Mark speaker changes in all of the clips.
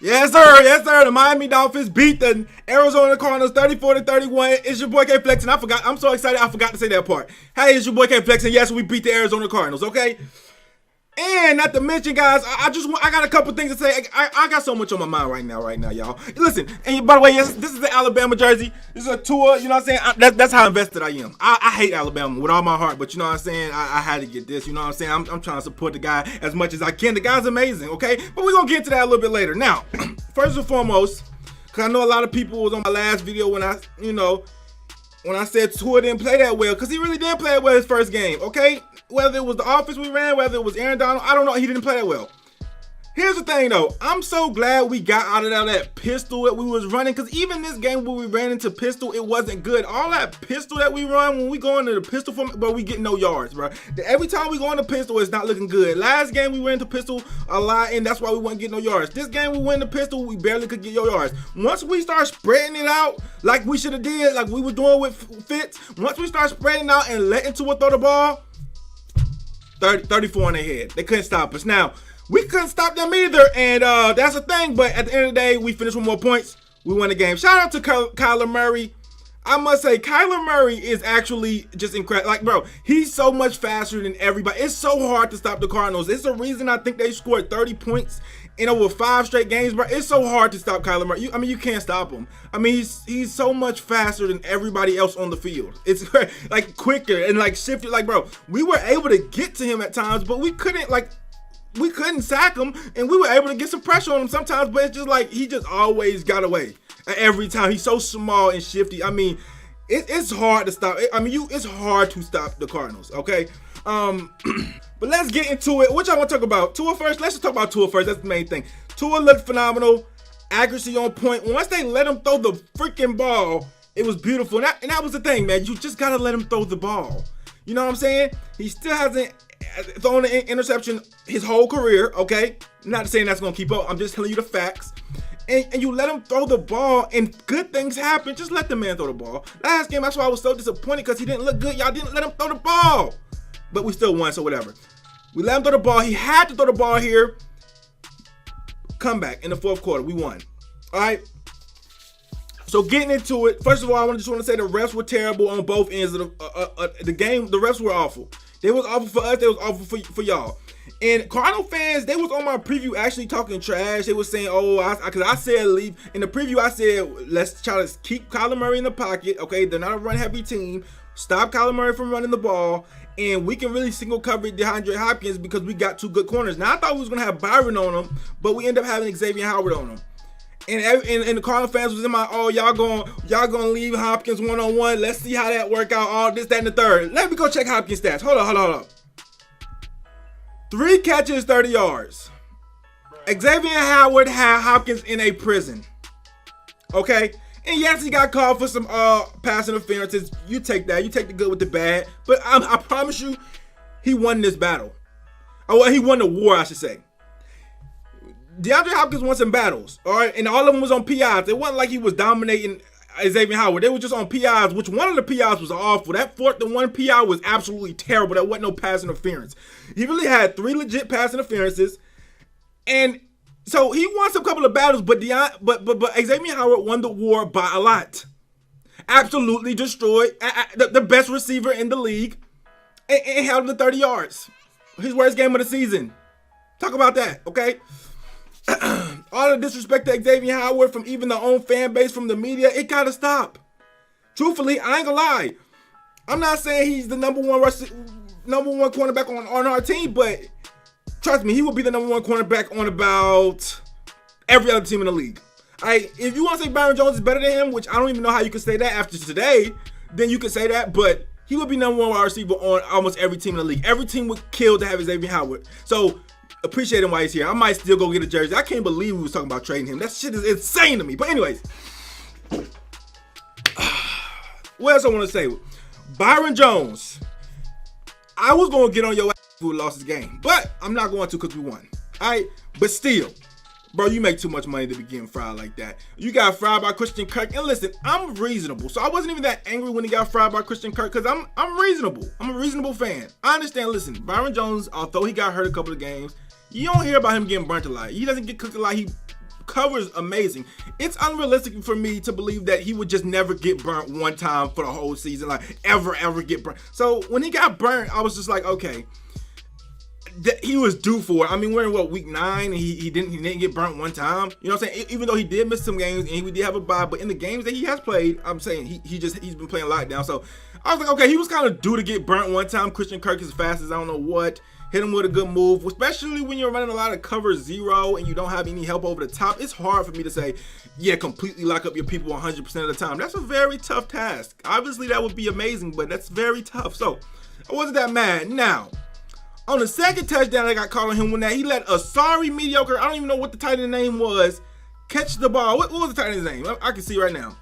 Speaker 1: Yes, sir. Yes, sir. The Miami Dolphins beat the Arizona Cardinals 34-31. It's your boy K Flex, and I forgot. I'm so excited. I forgot to say that part. Hey, it's your boy K Flex, and yes, we beat the Arizona Cardinals. Okay. And not to mention, guys, I got a couple things to say. I got so much on my mind right now, y'all. Listen, and by the way, yes, this is the Alabama jersey. This is a Tua. You know what I'm saying? That's how invested I am. I hate Alabama with all my heart, but you know what I'm saying? I had to get this. You know what I'm saying? I'm trying to support the guy as much as I can. The guy's amazing, okay? But we're gonna get to that a little bit later. Now, first and foremost, because I know a lot of people was on my last video when I said Tua didn't play that well, because he really didn't play well his first game, okay? Whether it was the offense we ran, whether it was Aaron Donald, I don't know. He didn't play that well. Here's the thing, though. I'm so glad we got out of that pistol that we was running, because even this game where we ran into pistol, it wasn't good. All that pistol that we run, when we go into the pistol form, bro, we get no yards, bro. Every time we go into pistol, it's not looking good. Last game, we went into pistol a lot, and that's why we wouldn't get no yards. This game, we went into pistol, we barely could get yards. Once we start spreading it out, like we should have did, like we were doing with Fitz, once we start spreading out and letting Tua throw the ball, 34 in their head. They couldn't stop us. Now, we couldn't stop them either, and that's the thing. But at the end of the day, we finished with more points. We won the game. Shout out to Kyler Murray. I must say, Kyler Murray is actually just incredible. Like, bro, he's so much faster than everybody. It's so hard to stop the Cardinals. It's the reason I think they scored 30 points in over 5 straight games, bro. It's so hard to stop Kyler Murray. You can't stop him. I mean, he's so much faster than everybody else on the field. It's like quicker and like shifted. Like, bro, we were able to get to him at times, but we couldn't sack him, and we were able to get some pressure on him sometimes, but it's just like he just always got away every time. He's so small and shifty. I mean, it's hard to stop. It's hard to stop the Cardinals, okay? But let's get into it. What y'all want to talk about? Tua first? Let's just talk about Tua first. That's the main thing. Tua looked phenomenal. Accuracy on point. Once they let him throw the freaking ball, it was beautiful. And that was the thing, man. You just got to let him throw the ball. You know what I'm saying? He still hasn't thrown an interception his whole career, okay? Not saying that's going to keep up. I'm just telling you the facts. And you let him throw the ball, and good things happen. Just let the man throw the ball. Last game, that's why I was so disappointed, because he didn't look good. Y'all didn't let him throw the ball. But we still won, so whatever. We let him throw the ball. He had to throw the ball here. Comeback in the fourth quarter. We won. All right? So getting into it, first of all, I just want to say the refs were terrible on both ends of the game. The refs were awful. They was awful for us. They was awful for y'all. And Cardinal fans, they was on my preview actually talking trash. They was saying, because I said leave. In the preview, I said, let's try to keep Kyler Murray in the pocket. Okay, they're not a run-heavy team. Stop Kyler Murray from running the ball. And we can really single cover DeAndre Hopkins because we got 2 good corners. Now, I thought we was going to have Byron on him, but we ended up having Xavier Howard on him. And the Cardinal fans was in my, y'all gonna leave Hopkins one-on-one. Let's see how that work out. All this, that, and the third. Let me go check Hopkins' stats. Hold on. 3 catches, 30 yards. Xavier Howard had Hopkins in a prison. Okay? And yes, he got called for some pass interferences. You take that. You take the good with the bad. But I promise you, he won this battle. He won the war, I should say. DeAndre Hopkins won some battles, all right? And all of them was on PIs. It wasn't like he was dominating Xavier Howard. They were just on PIs, which one of the PIs was awful. That 4th and 1 PI was absolutely terrible. That wasn't no pass interference. He really had 3 legit pass interferences. And so he won some couple of battles, but Xavier Howard won the war by a lot. Absolutely destroyed the best receiver in the league and held him to 30 yards. His worst game of the season. Talk about that, okay? All the disrespect to Xavier Howard from even the own fan base, from the media, it gotta stop. Truthfully, I ain't gonna lie. I'm not saying he's the number one cornerback on our team, but trust me, he will be the number 1 cornerback on about every other team in the league. If you want to say Byron Jones is better than him, which I don't even know how you can say that after today, then you can say that, but he would be number 1 wide receiver on almost every team in the league. Every team would kill to have Xavier Howard. So appreciate him while he's here. I might still go get a jersey. I can't believe we was talking about trading him. That shit is insane to me. But anyways, what else I want to say? Byron Jones. I was going to get on your ass if we lost this game, but I'm not going to because we won. All right? But still, bro, you make too much money to be getting fried like that. You got fried by Christian Kirk. And listen, I'm reasonable. So I wasn't even that angry when he got fried by Christian Kirk because I'm reasonable. I'm a reasonable fan. I understand. Listen, Byron Jones, although he got hurt a couple of games, you don't hear about him getting burnt a lot. He doesn't get cooked a lot. He covers amazing. It's unrealistic for me to believe that he would just never get burnt one time for the whole season, like ever get burnt. So when he got burnt, I was just like, okay, he was due for it. I mean, we're in week 9, and he didn't get burnt one time. You know what I'm saying? Even though he did miss some games and he did have a bye, but in the games that he has played, I'm saying he's been playing lockdown. So I was like, okay, he was kind of due to get burnt one time. Christian Kirk is fast as I don't know what. Hit him with a good move, especially when you're running a lot of cover 0 and you don't have any help over the top. It's hard for me to say, yeah, completely lock up your people 100% of the time. That's a very tough task. Obviously, that would be amazing, but that's very tough. So I wasn't that mad. Now, on the second touchdown I got called on him when that he let a sorry mediocre, I don't even know what the tight end name was, catch the ball. What was the tight end's name? I can see right now.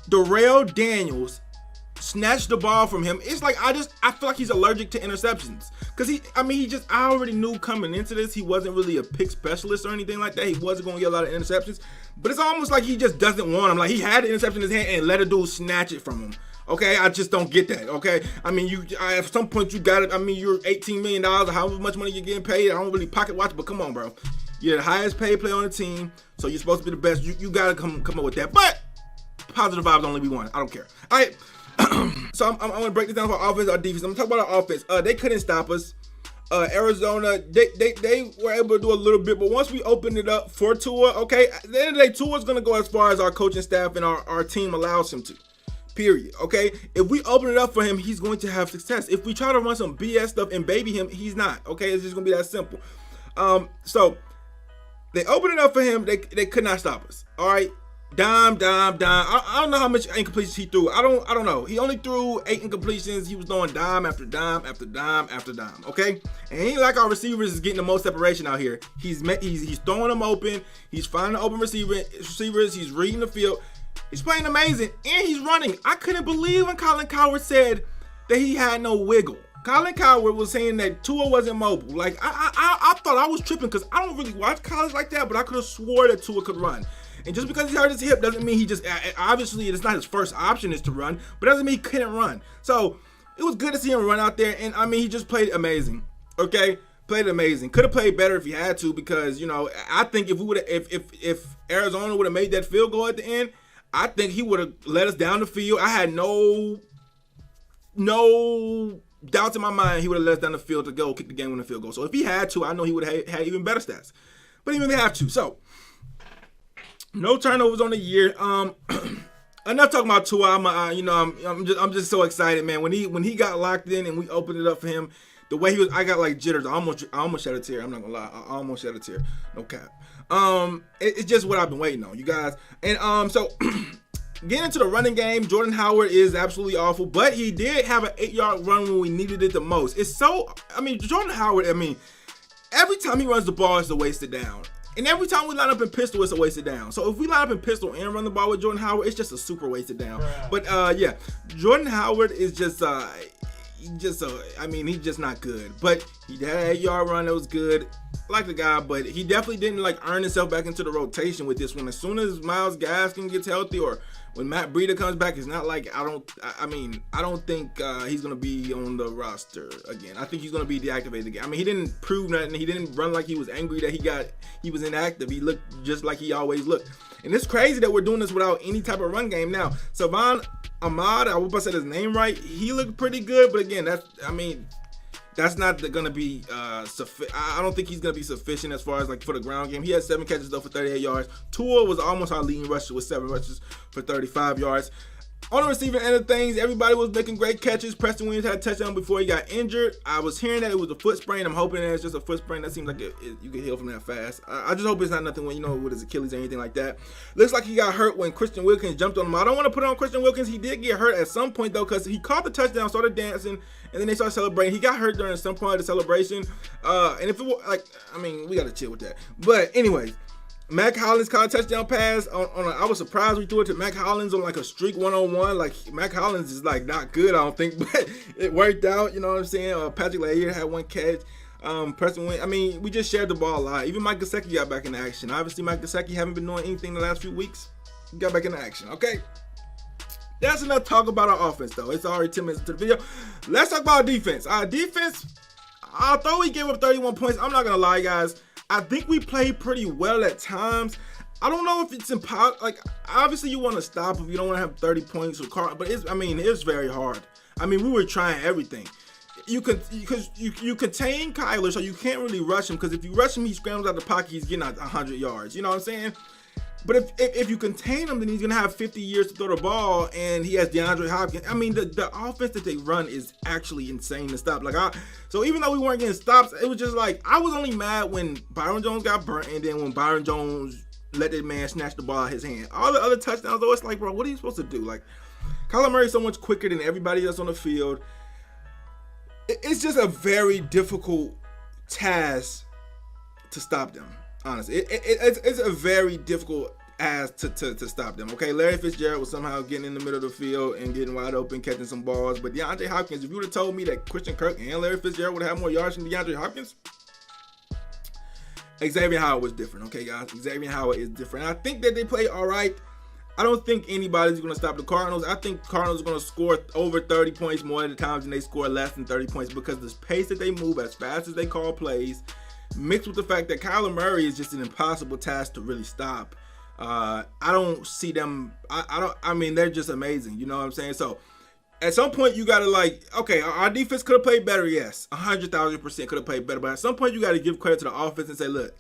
Speaker 1: Darrell Daniels snatched the ball from him. It's like I feel like he's allergic to interceptions. Cause I already knew coming into this he wasn't really a pick specialist or anything like that. He wasn't gonna get a lot of interceptions. But it's almost like he just doesn't want them. Like he had the interception in his hand and let a dude snatch it from him. Okay, I just don't get that. Okay, I mean, at some point you got it. I mean, you're $18 million, or however much money you're getting paid. I don't really pocket watch, but come on, bro. You're the highest paid player on the team, so you're supposed to be the best. You gotta come up with that. But positive vibes only be one. I don't care. All right. So I'm gonna break this down for offense or defense. I'm gonna talk about our offense. They couldn't stop us. Arizona, they were able to do a little bit, but once we opened it up for Tua, okay, at the end of the day, Tua's gonna go as far as our coaching staff and our team allows him to. Period. Okay, if we open it up for him, he's going to have success. If we try to run some BS stuff and baby him, he's not. Okay, it's just gonna be that simple. So they opened it up for him. They could not stop us. All right, dime. I don't know how much incompletions he threw. I don't know. He only threw 8 incompletions. He was throwing dime after dime after dime after dime. Okay, and he ain't like our receivers is getting the most separation out here. He's throwing them open. He's finding open receivers. He's reading the field. He's playing amazing, and he's running. I couldn't believe when Colin Cowherd said that he had no wiggle. Colin Cowherd was saying that Tua wasn't mobile. Like, I thought I was tripping because I don't really watch college like that, but I could have swore that Tua could run. And just because he hurt his hip doesn't mean he just, obviously it's not his first option is to run, but doesn't mean he couldn't run. So it was good to see him run out there, and I mean, he just played amazing, okay? Played amazing. Could have played better if he had to because, you know, I think if Arizona would have made that field goal at the end, I think he would have led us down the field. I had no doubts in my mind he would have led us down the field to go kick the game-winning field goal. So if he had to, I know he would have had even better stats. But he didn't have to. So no turnovers on the year. Enough talking about Tua. I'm just so excited, man. When he got locked in and we opened it up for him, the way he was, I got like jitters. I almost shed a tear. I'm not gonna lie. I almost shed a tear. No cap. It's just what I've been waiting on, you guys. And so getting into the running game, Jordan Howard is absolutely awful, but he did have an 8-yard run when we needed it the most. Jordan Howard, every time he runs the ball, it's a wasted down. And every time we line up in pistol, it's a wasted down. So if we line up in pistol and run the ball with Jordan Howard, it's just a super wasted down. Right. But yeah, Jordan Howard is just he's just not good. But he had an 8-yard run that was good. I like the guy, but he definitely didn't earn himself back into the rotation with this one. As soon as Myles Gaskin gets healthy or when Matt Breida comes back, it's not like I don't think he's gonna be on the roster again. I think he's gonna be deactivated again. I mean, he didn't prove nothing. He didn't run like he was angry that he was inactive. He looked just like he always looked. And it's crazy that we're doing this without any type of run game now. Savon Ahmad, I hope I said his name right. He looked pretty good, but again, that's not going to be sufficient. I don't think he's going to be sufficient as far as for the ground game. He had 7 catches though for 38 yards. Tua was almost our leading rusher with 7 rushes for 35 yards. On the receiving end of things, everybody was making great catches. Preston Williams had a touchdown before he got injured. I was hearing that it was a foot sprain. I'm hoping that it's just a foot sprain. That seems like you can heal from that fast. I just hope it's not nothing with his Achilles or anything like that. Looks like he got hurt when Christian Wilkins jumped on him. I don't want to put it on Christian Wilkins. He did get hurt at some point though because he caught the touchdown, started dancing, and then they started celebrating. He got hurt during some point of the celebration. And if it was we got to chill with that. But anyways, Mac Hollins caught a touchdown pass I was surprised we threw it to Mac Hollins on a streak 1-on-1. Mac Hollins is not good, I don't think, but it worked out. You know what I'm saying? Patrick Lahier had 1 catch. Preston Wynn. We just shared the ball a lot. Even Mike Gesicki got back in action. Obviously, Mike Gesicki haven't been doing anything the last few weeks. He got back in action. Okay. That's enough talk about our offense, though. It's already 10 minutes into the video. Let's talk about defense. Our defense, although we gave up 31 points, I'm not going to lie, guys. I think we played pretty well at times. I don't know if it's impossible. Like, obviously you want to stop if you don't want to have 30 points with Cardinals, but it's very hard. I mean, we were trying everything. You contain Kyler, so you can't really rush him, because if you rush him, he scrambles out the pocket, he's getting out 100 yards. You know what I'm saying? But if you contain him, then he's gonna have 50 years to throw the ball, and he has DeAndre Hopkins. I mean, the offense that they run is actually insane to stop. So even though we weren't getting stops, it was just like, I was only mad when Byron Jones got burnt, and then when Byron Jones let that man snatch the ball out of his hand. All the other touchdowns, though, it's like, bro, what are you supposed to do? Like, Kyler Murray's so much quicker than everybody else on the field. It's just a very difficult task to stop them. Honestly, it's a very difficult task to stop them. Okay, Larry Fitzgerald was somehow getting in the middle of the field and getting wide open, catching some balls. But DeAndre Hopkins, if you would have told me that Christian Kirk and Larry Fitzgerald would have more yards than DeAndre Hopkins, Xavier Howard was different. Okay, guys, Xavier Howard is different. I think that they play all right. I don't think anybody's going to stop the Cardinals. I think Cardinals are going to score over 30 points more at the times than they score less than 30 points, because the pace that they move, as fast as they call plays, mixed with the fact that Kyler Murray is just an impossible task to really stop. I don't see them. I mean, they're just amazing. You know what I'm saying? So at some point you got to, like, okay, our defense could have played better. Yes, 100,000% could have played better. But at some point you got to give credit to the offense and say, look,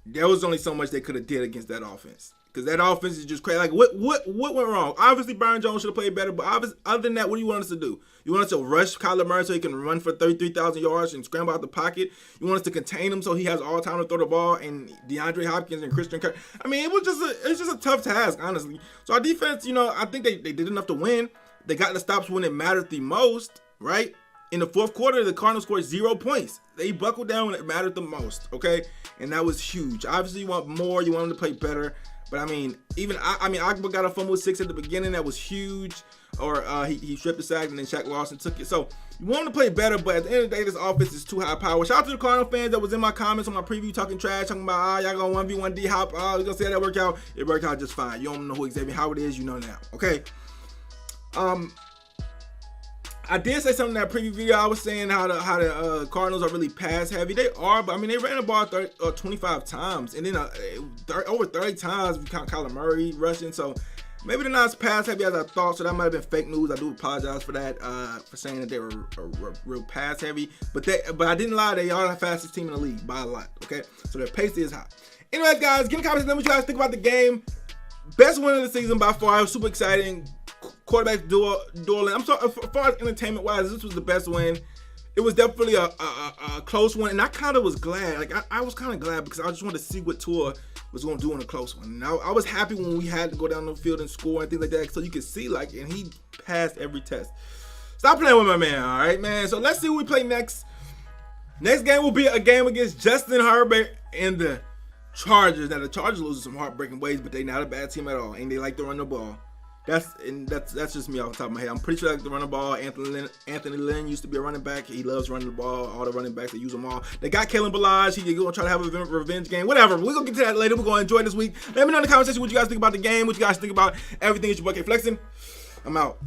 Speaker 1: there was only so much they could have did against that offense. Because that offense is just crazy. Like, what went wrong? Obviously, Byron Jones should have played better. But other than that, what do you want us to do? You want us to rush Kyler Murray so he can run for 33,000 yards and scramble out the pocket? You want us to contain him so he has all time to throw the ball, and DeAndre Hopkins and Christian Kirk? I mean, it's just a tough task, honestly. So our defense, you know, I think they did enough to win. They got the stops when it mattered the most, right? In the fourth quarter, the Cardinals scored 0 points. They buckled down when it mattered the most, okay? And that was huge. Obviously, you want more. You want them to play better. But I mean, Agba got a fumble 6 at the beginning. That was huge. Or he stripped the sack and then Shaq Lawson took it. So you want them to play better, but at the end of the day, this offense is too high power. Shout out to the Cardinal fans that was in my comments on my preview talking trash, talking about, y'all going 1v1 D-Hop. We're going to see how that work out. It worked out just fine. You don't know who Xavier Howard is, you know now. Okay. I did say something in that preview video. I was saying how the Cardinals are really pass heavy. They are, but I mean, they ran the ball 25 times, and then over 30 times if you count Kyler Murray rushing. So maybe they're not as pass heavy as I thought. So that might have been fake news. I do apologize for that, for saying that they were real pass heavy. But I didn't lie. They are the fastest team in the league by a lot. Okay, so their pace is high. Anyways, guys, get in the comments. Let me know what you guys think about the game. Best win of the season by far. It was super exciting. Quarterback dueling. I'm sorry, as far as entertainment wise, this was the best win. It was definitely a close one, and I kind of was glad. Like I was kind of glad, because I just wanted to see what Tua was going to do in a close one. And I was happy when we had to go down the field and score and things like that, so you could see, like, and he passed every test. Stop playing with my man, all right, man. So let's see who we play next. Next game will be a game against Justin Herbert and the Chargers. Now the Chargers lose some heartbreaking ways, but they're not a bad team at all, and they like to run the ball. That's just me off the top of my head. I'm pretty sure I like to run the ball. Anthony Lynn used to be a running back. He loves running the ball. All the running backs, they use them all. They got Kalen Ballage. He's going to try to have a revenge game. Whatever. We're going to get to that later. We're going to enjoy this week. Let me know in the comment section what you guys think about the game, what you guys think about everything. It's your boy K Flexing. I'm out.